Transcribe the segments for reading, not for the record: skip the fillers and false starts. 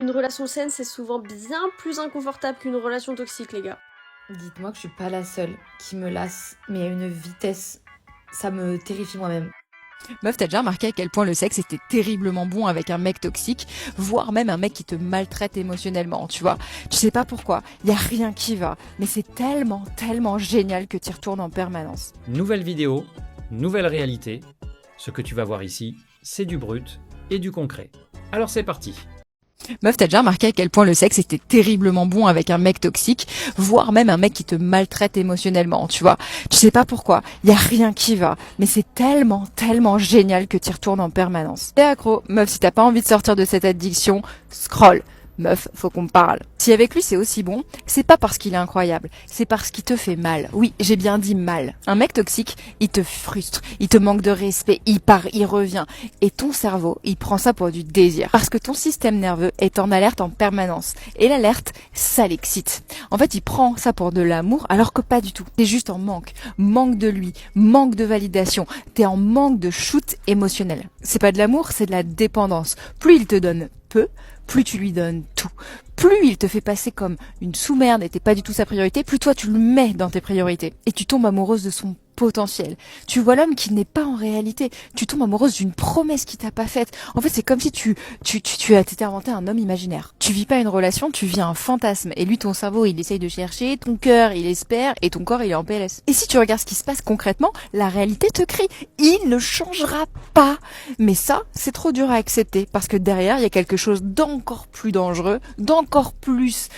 Une relation saine, c'est souvent bien plus inconfortable qu'une relation toxique, les gars. Dites-moi que je suis pas la seule qui me lasse, mais à une vitesse, ça me terrifie moi-même. Meuf, t'as déjà remarqué à quel point le sexe était terriblement bon avec un mec toxique, voire même un mec qui te maltraite émotionnellement, tu vois. Tu sais pas pourquoi, y a rien qui va, mais c'est tellement génial que t'y retournes en permanence. Nouvelle vidéo, nouvelle réalité. Ce que tu vas voir ici, c'est du brut et du concret. Alors c'est parti. Meuf, t'as déjà remarqué à quel point le sexe était terriblement bon avec un mec toxique, voire même un mec qui te maltraite émotionnellement, tu vois. Tu sais pas pourquoi, y a rien qui va, mais c'est tellement génial que t'y retournes en permanence. T'es accro, meuf, si t'as pas envie de sortir de cette addiction, scroll. Meuf, faut qu'on parle. Si avec lui c'est aussi bon, c'est pas parce qu'il est incroyable, c'est parce qu'il te fait mal. Oui, j'ai bien dit mal. Un mec toxique, il te frustre, il te manque de respect, il part, il revient. Et ton cerveau, il prend ça pour du désir. Parce que ton système nerveux est en alerte en permanence. Et l'alerte, ça l'excite. En fait, il prend ça pour de l'amour, alors que pas du tout. T'es juste en manque. Manque de lui, manque de validation. T'es en manque de shoot émotionnel. C'est pas de l'amour, c'est de la dépendance. Plus il te donne peu, plus tu lui donnes tout. Plus il te fait passer comme une sous-merde et t'es pas du tout sa priorité, plus toi tu le mets dans tes priorités. Et tu tombes amoureuse de son potentiel. Tu vois l'homme qui n'est pas en réalité. Tu tombes amoureuse d'une promesse qu'il t'a pas faite. En fait, c'est comme si tu t'étais inventé un homme imaginaire. Tu vis pas une relation, tu vis un fantasme. Et lui, ton cerveau, il essaye de chercher, ton cœur, il espère, et ton corps, il est en PLS. Et si tu regardes ce qui se passe concrètement, la réalité te crie. Il ne changera pas. Mais ça, c'est trop dur à accepter parce que derrière, il y a quelque chose d'encore plus dangereux, d'encore plus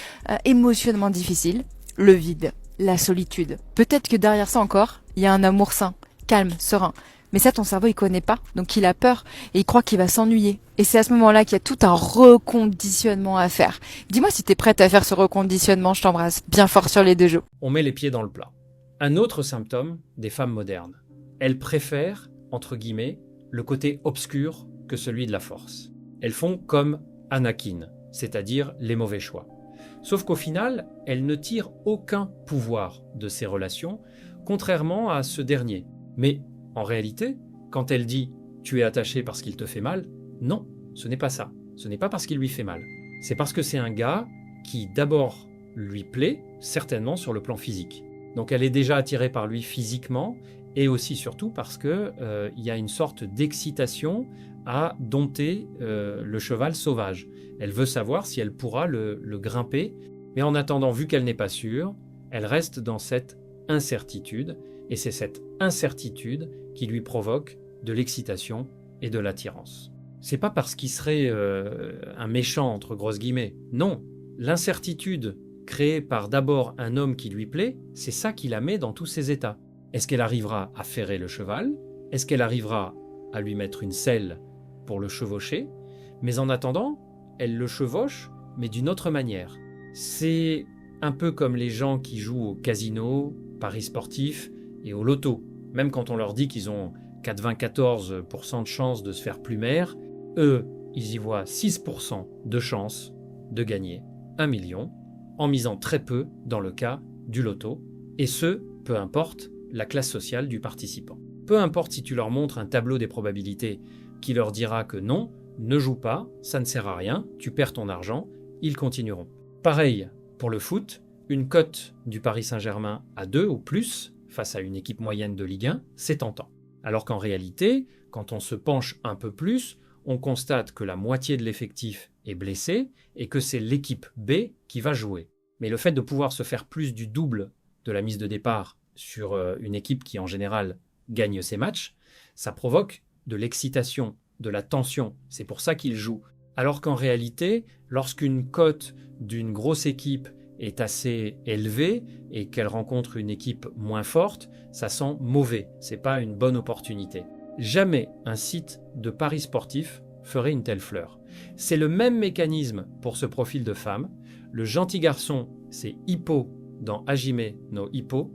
émotionnellement difficile, le vide, la solitude. Peut-être que derrière ça encore, il y a un amour sain, calme, serein. Mais ça, ton cerveau, il connaît pas, donc il a peur et il croit qu'il va s'ennuyer. Et c'est à ce moment-là qu'il y a tout un reconditionnement à faire. Dis-moi si t'es prête à faire ce reconditionnement, je t'embrasse bien fort sur les deux joues. On met les pieds dans le plat. Un autre symptôme des femmes modernes. Elles préfèrent, entre guillemets, le côté obscur que celui de la force. Elles font comme Anakin, c'est-à-dire les mauvais choix. Sauf qu'au final, elles ne tirent aucun pouvoir de ces relations, contrairement à ce dernier. Mais en réalité, quand elle dit « tu es attaché parce qu'il te fait mal », non, ce n'est pas ça. Ce n'est pas parce qu'il lui fait mal. C'est parce que c'est un gars qui d'abord lui plaît, certainement sur le plan physique. Donc elle est déjà attirée par lui physiquement, et aussi surtout parce que il y a une sorte d'excitation à dompter le cheval sauvage. Elle veut savoir si elle pourra le grimper, mais en attendant, vu qu'elle n'est pas sûre, elle reste dans cette incertitude, et c'est cette incertitude qui lui provoque de l'excitation et de l'attirance. C'est pas parce qu'il serait un méchant, entre grosses guillemets. Non, l'incertitude créée par d'abord un homme qui lui plaît, c'est ça qui la met dans tous ses états. Est-ce qu'elle arrivera à ferrer le cheval? Est-ce qu'elle arrivera à lui mettre une selle pour le chevaucher? Mais en attendant, elle le chevauche, mais d'une autre manière. C'est un peu comme les gens qui jouent au casino, paris sportifs et au loto. Même quand on leur dit qu'ils ont 94% de chances de se faire plumaire, eux, ils y voient 6% de chances de gagner 1 million, en misant très peu dans le cas du loto, et ce, peu importe la classe sociale du participant. Peu importe si tu leur montres un tableau des probabilités qui leur dira que non, ne joue pas, ça ne sert à rien, tu perds ton argent, ils continueront. Pareil pour le foot, une cote du Paris Saint-Germain à 2 ou plus, face à une équipe moyenne de Ligue 1, c'est tentant. Alors qu'en réalité, quand on se penche un peu plus, on constate que la moitié de l'effectif est blessé et que c'est l'équipe B qui va jouer. Mais le fait de pouvoir se faire plus du double de la mise de départ sur une équipe qui en général gagne ses matchs, ça provoque de l'excitation, de la tension. C'est pour ça qu'ils jouent. Alors qu'en réalité, lorsqu'une cote d'une grosse équipe est assez élevée et qu'elle rencontre une équipe moins forte, ça sent mauvais. C'est pas une bonne opportunité. Jamais un site de paris sportif ferait une telle fleur. C'est le même mécanisme pour ce profil de femme. Le gentil garçon, c'est Hippo dans Hajime no Ippo,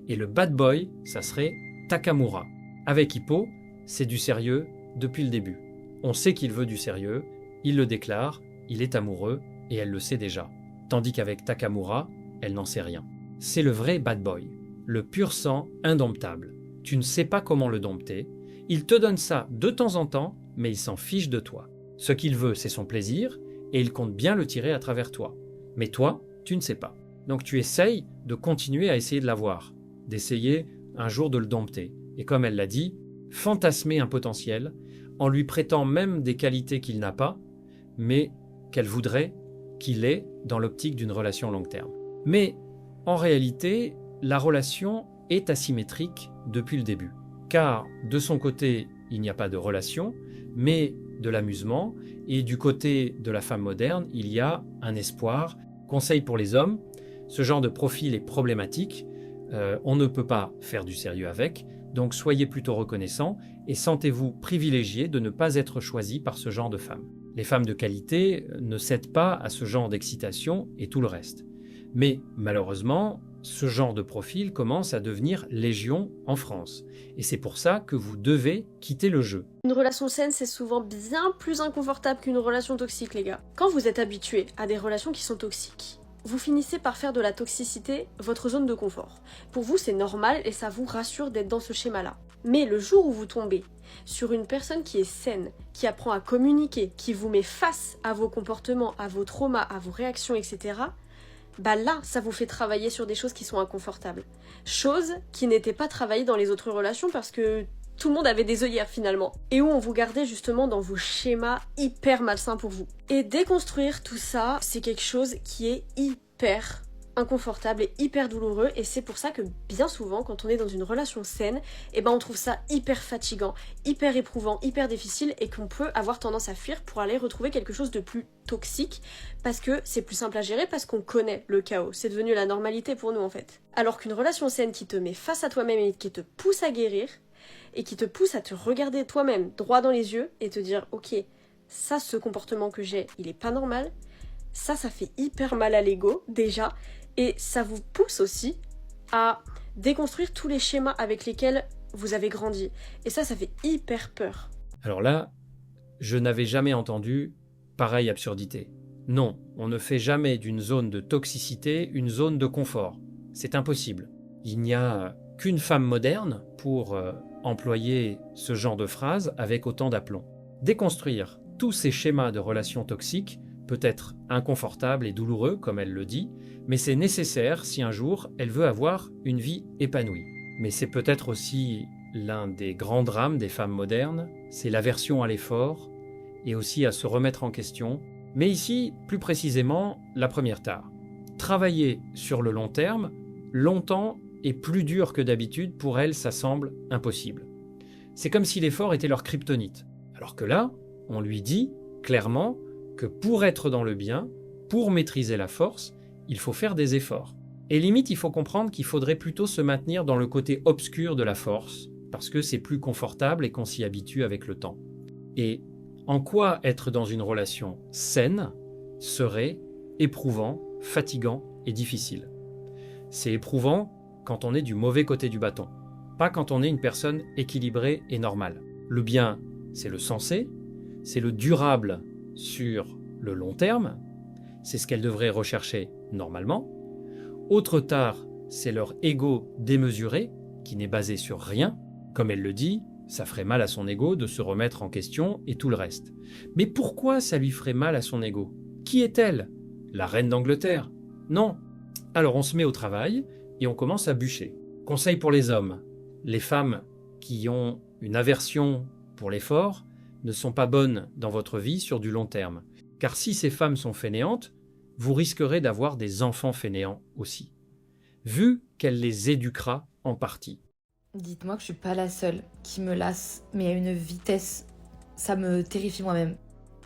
et le bad boy, ça serait Takamura. Avec Hippo, c'est du sérieux depuis le début. On sait qu'il veut du sérieux, il le déclare, il est amoureux, et elle le sait déjà. Tandis qu'avec Takamura, elle n'en sait rien. C'est le vrai bad boy, le pur sang indomptable. Tu ne sais pas comment le dompter, il te donne ça de temps en temps, mais il s'en fiche de toi. Ce qu'il veut, c'est son plaisir, et il compte bien le tirer à travers toi. Mais toi, tu ne sais pas. Donc tu essayes de continuer à essayer de l'avoir, d'essayer un jour de le dompter. Et comme elle l'a dit, fantasmer un potentiel en lui prêtant même des qualités qu'il n'a pas, mais qu'elle voudrait qu'il ait dans l'optique d'une relation long terme. Mais en réalité, la relation est asymétrique depuis le début. Car de son côté, il n'y a pas de relation, mais de l'amusement, et du côté de la femme moderne, il y a un espoir. Conseil pour les hommes, ce genre de profil est problématique, on ne peut pas faire du sérieux avec, donc soyez plutôt reconnaissants et sentez-vous privilégié de ne pas être choisi par ce genre de femme. Les femmes de qualité ne cèdent pas à ce genre d'excitation et tout le reste. Mais malheureusement, ce genre de profil commence à devenir légion en France. Et c'est pour ça que vous devez quitter le jeu. Une relation saine, c'est souvent bien plus inconfortable qu'une relation toxique, les gars. Quand vous êtes habitué à des relations qui sont toxiques, vous finissez par faire de la toxicité votre zone de confort. Pour vous, c'est normal et ça vous rassure d'être dans ce schéma-là. Mais le jour où vous tombez sur une personne qui est saine, qui apprend à communiquer, qui vous met face à vos comportements, à vos traumas, à vos réactions, etc., bah là, ça vous fait travailler sur des choses qui sont inconfortables. Choses qui n'étaient pas travaillées dans les autres relations parce que tout le monde avait des œillères finalement. Et où on vous gardait justement dans vos schémas hyper malsains pour vous. Et déconstruire tout ça, c'est quelque chose qui est hyper inconfortable et hyper douloureux, et c'est pour ça que bien souvent quand on est dans une relation saine, on trouve ça hyper fatigant, hyper éprouvant, hyper difficile, et qu'on peut avoir tendance à fuir pour aller retrouver quelque chose de plus toxique parce que c'est plus simple à gérer, parce qu'on connaît le chaos, c'est devenu la normalité pour nous en fait. Alors qu'une relation saine qui te met face à toi-même et qui te pousse à guérir et qui te pousse à te regarder toi-même droit dans les yeux et te dire ok, ça, ce comportement que j'ai, il est pas normal, ça fait hyper mal à l'ego déjà. Et ça vous pousse aussi à déconstruire tous les schémas avec lesquels vous avez grandi. Et ça fait hyper peur. Alors là, je n'avais jamais entendu pareille absurdité. Non, on ne fait jamais d'une zone de toxicité une zone de confort. C'est impossible. Il n'y a qu'une femme moderne pour employer ce genre de phrase avec autant d'aplomb. Déconstruire tous ces schémas de relations toxiques peut être inconfortable et douloureux, comme elle le dit, mais c'est nécessaire si un jour elle veut avoir une vie épanouie. Mais c'est peut-être aussi l'un des grands drames des femmes modernes, c'est l'aversion à l'effort et aussi à se remettre en question. Mais ici, plus précisément, la première tare. Travailler sur le long terme, longtemps et plus dur que d'habitude, pour elles, ça semble impossible. C'est comme si l'effort était leur kryptonite. Alors que là, on lui dit clairement que pour être dans le bien, pour maîtriser la force, il faut faire des efforts. Et limite, il faut comprendre qu'il faudrait plutôt se maintenir dans le côté obscur de la force, parce que c'est plus confortable et qu'on s'y habitue avec le temps. Et en quoi être dans une relation saine serait éprouvant, fatigant et difficile? C'est éprouvant quand on est du mauvais côté du bâton, pas quand on est une personne équilibrée et normale. Le bien, c'est le sensé, c'est le durable sur le long terme, c'est ce qu'elles devraient rechercher normalement. Autre tare, c'est leur ego démesuré, qui n'est basé sur rien. Comme elle le dit, ça ferait mal à son ego de se remettre en question et tout le reste. Mais pourquoi ça lui ferait mal à son ego? Qui est-elle? La reine d'Angleterre? Non. Alors on se met au travail et on commence à bûcher. Conseil pour les hommes. Les femmes qui ont une aversion pour l'effort ne sont pas bonnes dans votre vie sur du long terme. Car si ces femmes sont fainéantes, vous risquerez d'avoir des enfants fainéants aussi, vu qu'elle les éduquera en partie. Dites-moi que je suis pas la seule qui me lasse, mais à une vitesse, ça me terrifie moi-même.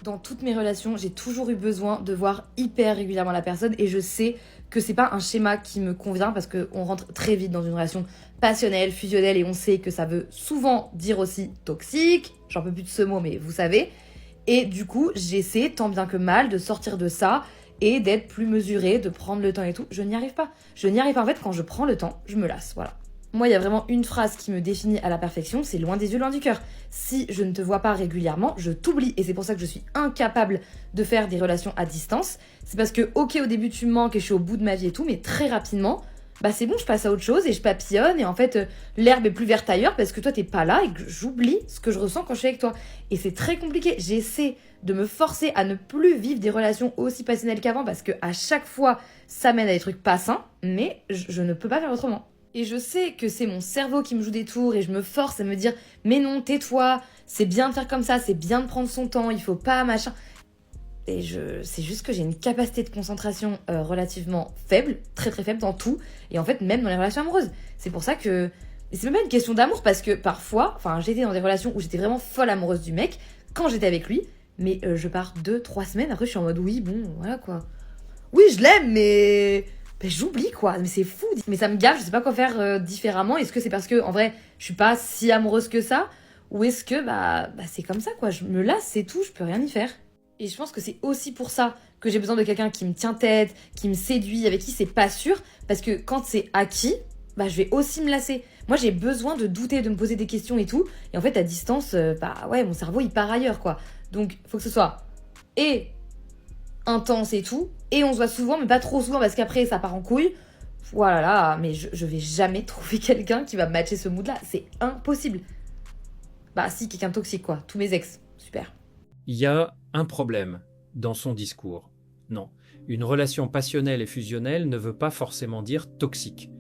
Dans toutes mes relations, j'ai toujours eu besoin de voir hyper régulièrement la personne, et je sais que c'est pas un schéma qui me convient parce qu'on rentre très vite dans une relation passionnelle, fusionnelle, et on sait que ça veut souvent dire aussi toxique, j'en peux plus de ce mot mais vous savez, et du coup j'essaie tant bien que mal de sortir de ça et d'être plus mesurée, de prendre le temps et tout. Je n'y arrive pas. En fait, quand je prends le temps, je me lasse, voilà. Moi, il y a vraiment une phrase qui me définit à la perfection, c'est loin des yeux, loin du cœur. Si je ne te vois pas régulièrement, je t'oublie. Et c'est pour ça que je suis incapable de faire des relations à distance. C'est parce que, ok, au début, tu me manques et je suis au bout de ma vie et tout, mais très rapidement, bah c'est bon, je passe à autre chose et je papillonne. Et en fait, l'herbe est plus verte ailleurs parce que toi, t'es pas là et que j'oublie ce que je ressens quand je suis avec toi. Et c'est très compliqué. J'essaie de me forcer à ne plus vivre des relations aussi passionnelles qu'avant parce que à chaque fois, ça mène à des trucs pas sains, mais je ne peux pas faire autrement. Et je sais que c'est mon cerveau qui me joue des tours et je me force à me dire mais non, tais-toi, c'est bien de faire comme ça, c'est bien de prendre son temps, il faut pas machin. Et c'est juste que j'ai une capacité de concentration relativement faible, très très faible dans tout, et en fait même dans les relations amoureuses. C'est pour ça que... Et c'est même pas une question d'amour parce que parfois, j'étais dans des relations où j'étais vraiment folle amoureuse du mec quand j'étais avec lui, mais je pars 2-3 semaines, après je suis en mode oui, bon, voilà quoi. Oui, je l'aime, mais j'oublie quoi, mais c'est fou. Mais ça me gave, je sais pas quoi faire différemment. Est-ce que c'est parce que en vrai, je suis pas si amoureuse que ça, ou est-ce que c'est comme ça quoi, je me lasse, c'est tout, je peux rien y faire. Et je pense que c'est aussi pour ça que j'ai besoin de quelqu'un qui me tient tête, qui me séduit, avec qui c'est pas sûr, parce que quand c'est acquis, je vais aussi me lasser. Moi, j'ai besoin de douter, de me poser des questions et tout, et en fait, à distance, mon cerveau, il part ailleurs, quoi. Donc, faut que ce soit et intense et tout, et on se voit souvent, mais pas trop souvent, parce qu'après, ça part en couille. Voilà, là, mais je vais jamais trouver quelqu'un qui va matcher ce mood-là, c'est impossible. Si, quelqu'un de toxique, quoi. Tous mes ex, super. Il y a un problème dans son discours. Non, une relation passionnelle et fusionnelle ne veut pas forcément dire toxique.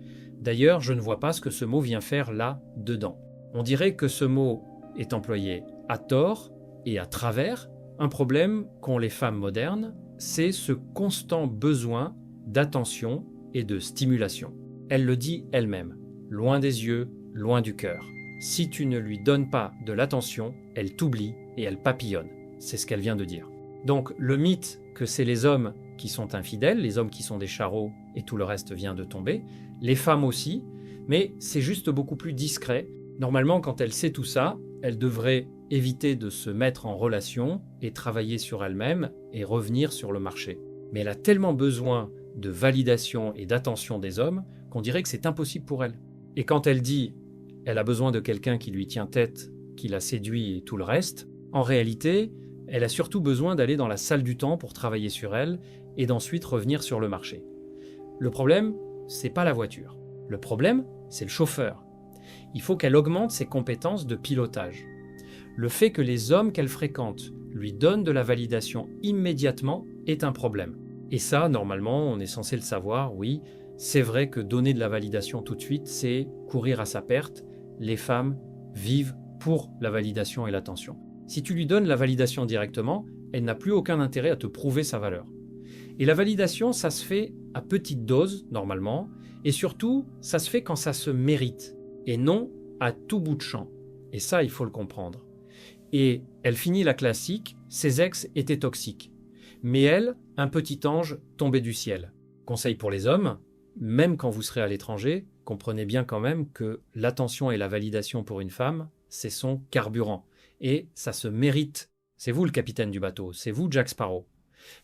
D'ailleurs, je ne vois pas ce que ce mot vient faire là, dedans. On dirait que ce mot est employé à tort et à travers. Un problème qu'ont les femmes modernes, c'est ce constant besoin d'attention et de stimulation. Elle le dit elle-même, loin des yeux, loin du cœur. Si tu ne lui donnes pas de l'attention, elle t'oublie et elle papillonne. C'est ce qu'elle vient de dire. Donc le mythe que c'est les hommes qui sont infidèles, les hommes qui sont des charauds et tout le reste vient de tomber, les femmes aussi, mais c'est juste beaucoup plus discret. Normalement, quand elle sait tout ça, elle devrait éviter de se mettre en relation et travailler sur elle-même et revenir sur le marché. Mais elle a tellement besoin de validation et d'attention des hommes qu'on dirait que c'est impossible pour elle. Et quand elle dit elle a besoin de quelqu'un qui lui tient tête, qui la séduit et tout le reste, en réalité, elle a surtout besoin d'aller dans la salle du temps pour travailler sur elle et d'ensuite revenir sur le marché. Le problème, c'est pas la voiture. Le problème, c'est le chauffeur. Il faut qu'elle augmente ses compétences de pilotage. Le fait que les hommes qu'elle fréquente lui donnent de la validation immédiatement est un problème. Et ça, normalement, on est censé le savoir, oui, c'est vrai que donner de la validation tout de suite, c'est courir à sa perte. Les femmes vivent pour la validation et l'attention. Si tu lui donnes la validation directement, elle n'a plus aucun intérêt à te prouver sa valeur. Et la validation, ça se fait à petite dose, normalement, et surtout, ça se fait quand ça se mérite, et non à tout bout de champ. Et ça, il faut le comprendre. Et elle finit la classique, ses ex étaient toxiques. Mais elle, un petit ange tombé du ciel. Conseil pour les hommes, même quand vous serez à l'étranger, comprenez bien quand même que l'attention et la validation pour une femme, c'est son carburant. Et ça se mérite. C'est vous le capitaine du bateau, c'est vous Jack Sparrow.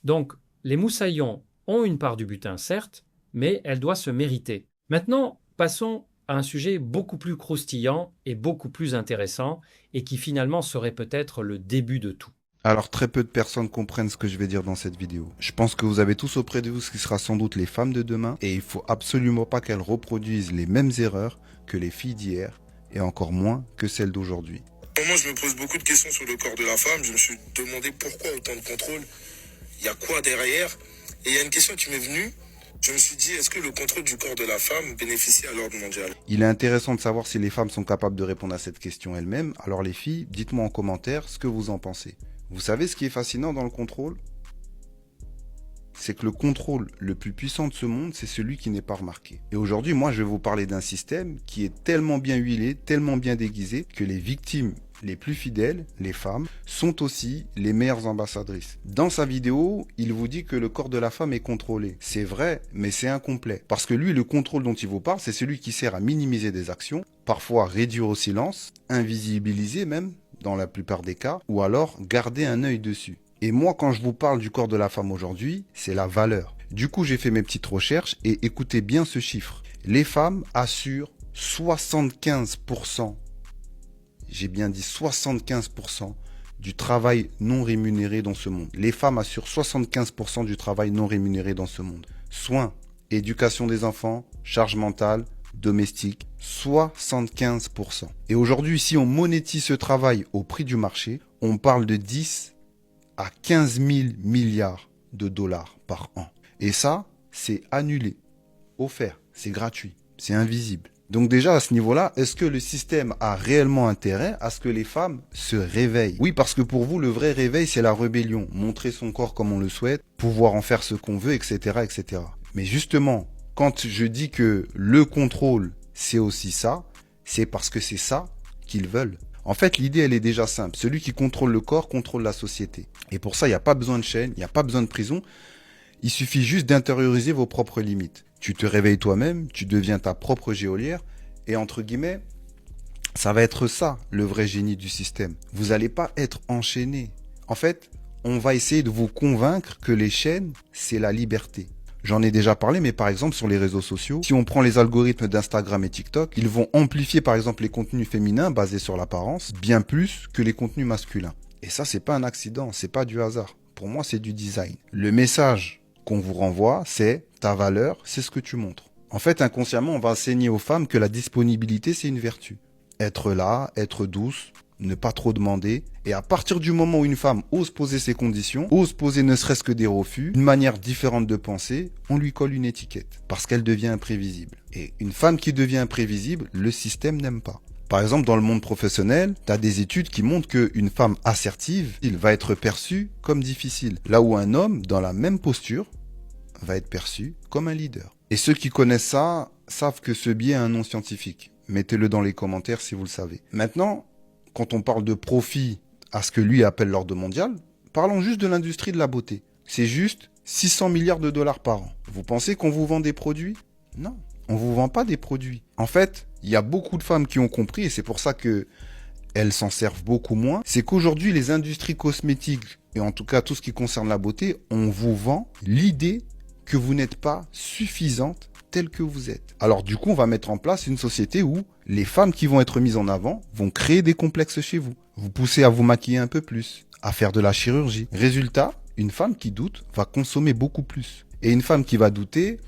Donc, les moussaillons ont une part du butin, certes, mais elle doit se mériter. Maintenant, passons à un sujet beaucoup plus croustillant et beaucoup plus intéressant, et qui finalement serait peut-être le début de tout. Alors très peu de personnes comprennent ce que je vais dire dans cette vidéo. Je pense que vous avez tous auprès de vous ce qui sera sans doute les femmes de demain, et il faut absolument pas qu'elles reproduisent les mêmes erreurs que les filles d'hier, et encore moins que celles d'aujourd'hui. Moi, je me pose beaucoup de questions sur le corps de la femme. Je me suis demandé pourquoi autant de contrôle. Il y a quoi derrière? Et il y a une question qui m'est venue. Je me suis dit, est-ce que le contrôle du corps de la femme bénéficie à l'ordre mondial? Il est intéressant de savoir si les femmes sont capables de répondre à cette question elles-mêmes. Alors les filles, dites-moi en commentaire ce que vous en pensez. Vous savez ce qui est fascinant dans le contrôle? C'est que le contrôle le plus puissant de ce monde, c'est celui qui n'est pas remarqué. Et aujourd'hui, moi, je vais vous parler d'un système qui est tellement bien huilé, tellement bien déguisé, que les victimes les plus fidèles, les femmes, sont aussi les meilleures ambassadrices. Dans sa vidéo, il vous dit que le corps de la femme est contrôlé. C'est vrai, mais c'est incomplet. Parce que lui, le contrôle dont il vous parle, c'est celui qui sert à minimiser des actions, parfois réduire au silence, invisibiliser même, dans la plupart des cas, ou alors garder un œil dessus. Et moi, quand je vous parle du corps de la femme aujourd'hui, c'est la valeur. Du coup, j'ai fait mes petites recherches et écoutez bien ce chiffre. Les femmes assurent 75%, j'ai bien dit 75% du travail non rémunéré dans ce monde. Les femmes assurent 75% du travail non rémunéré dans ce monde. Soins, éducation des enfants, charge mentale, domestique, 75%. Et aujourd'hui, si on monétise ce travail au prix du marché, on parle de 10 à 15 000 milliards de dollars par an. Et ça, c'est annulé, offert, c'est gratuit, c'est invisible. Donc déjà à ce niveau-là, est-ce que le système a réellement intérêt à ce que les femmes se réveillent? Oui, parce que pour vous, le vrai réveil, c'est la rébellion. Montrer son corps comme on le souhaite, pouvoir en faire ce qu'on veut, etc., etc. Mais justement, quand je dis que le contrôle, c'est aussi ça, c'est parce que c'est ça qu'ils veulent. En fait, l'idée, elle est déjà simple. Celui qui contrôle le corps contrôle la société. Et pour ça, il n'y a pas besoin de chaîne, il n'y a pas besoin de prison. Il suffit juste d'intérioriser vos propres limites. Tu te réveilles toi-même, tu deviens ta propre geôlière. Et entre guillemets, ça va être ça, le vrai génie du système. Vous n'allez pas être enchaîné. En fait, on va essayer de vous convaincre que les chaînes, c'est la liberté. J'en ai déjà parlé, mais par exemple sur les réseaux sociaux, si on prend les algorithmes d'Instagram et TikTok, ils vont amplifier par exemple les contenus féminins basés sur l'apparence, bien plus que les contenus masculins. Et ça, c'est pas un accident, c'est pas du hasard. Pour moi, c'est du design. Le message qu'on vous renvoie, c'est ta valeur, c'est ce que tu montres. En fait, inconsciemment, on va enseigner aux femmes que la disponibilité, c'est une vertu. Être là, être douce, ne pas trop demander. Et à partir du moment où une femme ose poser ses conditions, ose poser ne serait-ce que des refus, une manière différente de penser, on lui colle une étiquette. Parce qu'elle devient imprévisible. Et une femme qui devient imprévisible, le système n'aime pas. Par exemple, dans le monde professionnel, tu as des études qui montrent qu'une femme assertive, il va être perçue comme difficile. Là où un homme, dans la même posture, va être perçu comme un leader. Et ceux qui connaissent ça savent que ce biais a un nom scientifique. Mettez-le dans les commentaires si vous le savez. Maintenant, quand on parle de profit à ce que lui appelle l'ordre mondial, parlons juste de l'industrie de la beauté. C'est juste 600 milliards de dollars par an. Vous pensez qu'on vous vend des produits? Non, on vous vend pas des produits. En fait, il y a beaucoup de femmes qui ont compris, et c'est pour ça que elles s'en servent beaucoup moins, c'est qu'aujourd'hui, les industries cosmétiques, et en tout cas tout ce qui concerne la beauté, on vous vend l'idée que vous n'êtes pas suffisante telle que vous êtes. Alors du coup, on va mettre en place une société où les femmes qui vont être mises en avant vont créer des complexes chez vous. Vous poussez à vous maquiller un peu plus, à faire de la chirurgie. Résultat, une femme qui doute va consommer beaucoup plus. Et une femme qui va douter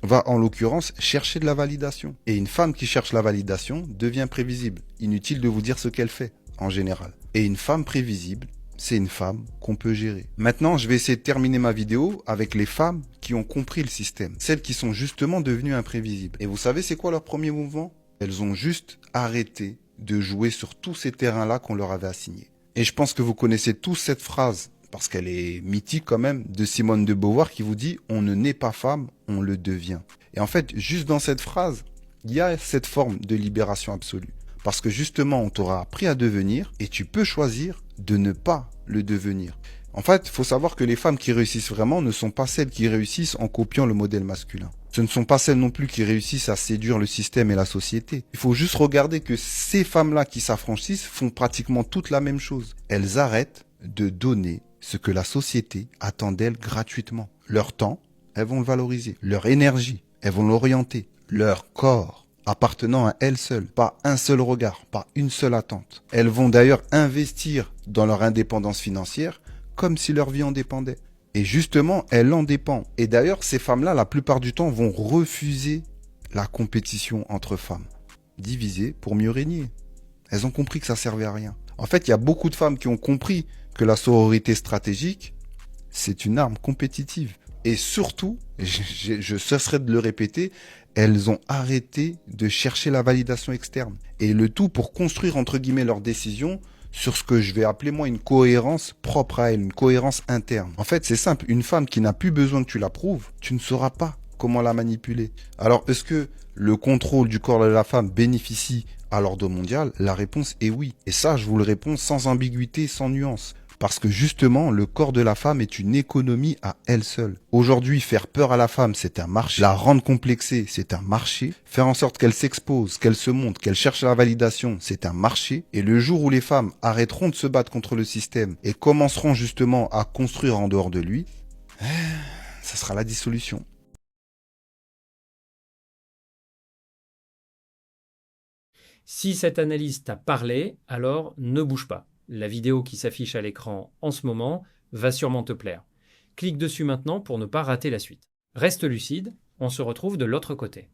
va en l'occurrence chercher de la validation. Et une femme qui cherche la validation devient prévisible. Inutile de vous dire ce qu'elle fait, en général. Et une femme prévisible, c'est une femme qu'on peut gérer. Maintenant, je vais essayer de terminer ma vidéo avec les femmes qui ont compris le système. Celles qui sont justement devenues imprévisibles. Et vous savez c'est quoi leur premier mouvement? Elles ont juste arrêté de jouer sur tous ces terrains-là qu'on leur avait assignés. Et je pense que vous connaissez tous cette phrase, parce qu'elle est mythique quand même, de Simone de Beauvoir qui vous dit « On ne naît pas femme, on le devient ». Et en fait, juste dans cette phrase, il y a cette forme de libération absolue. Parce que justement, on t'aura appris à devenir et tu peux choisir de ne pas le devenir. En fait, il faut savoir que les femmes qui réussissent vraiment ne sont pas celles qui réussissent en copiant le modèle masculin. Ce ne sont pas celles non plus qui réussissent à séduire le système et la société. Il faut juste regarder que ces femmes-là qui s'affranchissent font pratiquement toute la même chose. Elles arrêtent de donner ce que la société attend d'elles gratuitement. Leur temps, elles vont le valoriser. Leur énergie, elles vont l'orienter. Leur corps, appartenant à elles seules, pas un seul regard, pas une seule attente. Elles vont d'ailleurs investir dans leur indépendance financière comme si leur vie en dépendait. Et justement, elle en dépend. Et d'ailleurs, ces femmes-là, la plupart du temps, vont refuser la compétition entre femmes. Diviser pour mieux régner. Elles ont compris que ça servait à rien. En fait, il y a beaucoup de femmes qui ont compris que la sororité stratégique, c'est une arme compétitive. Et surtout, je cesserai de le répéter, elles ont arrêté de chercher la validation externe. Et le tout pour construire, entre guillemets, leurs décisions sur ce que je vais appeler, moi, une cohérence propre à elle, une cohérence interne. En fait, c'est simple. Une femme qui n'a plus besoin que tu la prouves, tu ne sauras pas comment la manipuler. Alors, est-ce que le contrôle du corps de la femme bénéficie à l'ordre mondial? La réponse est oui. Et ça, je vous le réponds sans ambiguïté, sans nuance. Parce que justement, le corps de la femme est une économie à elle seule. Aujourd'hui, faire peur à la femme, c'est un marché. La rendre complexée, c'est un marché. Faire en sorte qu'elle s'expose, qu'elle se montre, qu'elle cherche la validation, c'est un marché. Et le jour où les femmes arrêteront de se battre contre le système et commenceront justement à construire en dehors de lui, ça sera la dissolution. Si cette analyse t'a parlé, alors ne bouge pas. La vidéo qui s'affiche à l'écran en ce moment va sûrement te plaire. Clique dessus maintenant pour ne pas rater la suite. Reste lucide, on se retrouve de l'autre côté.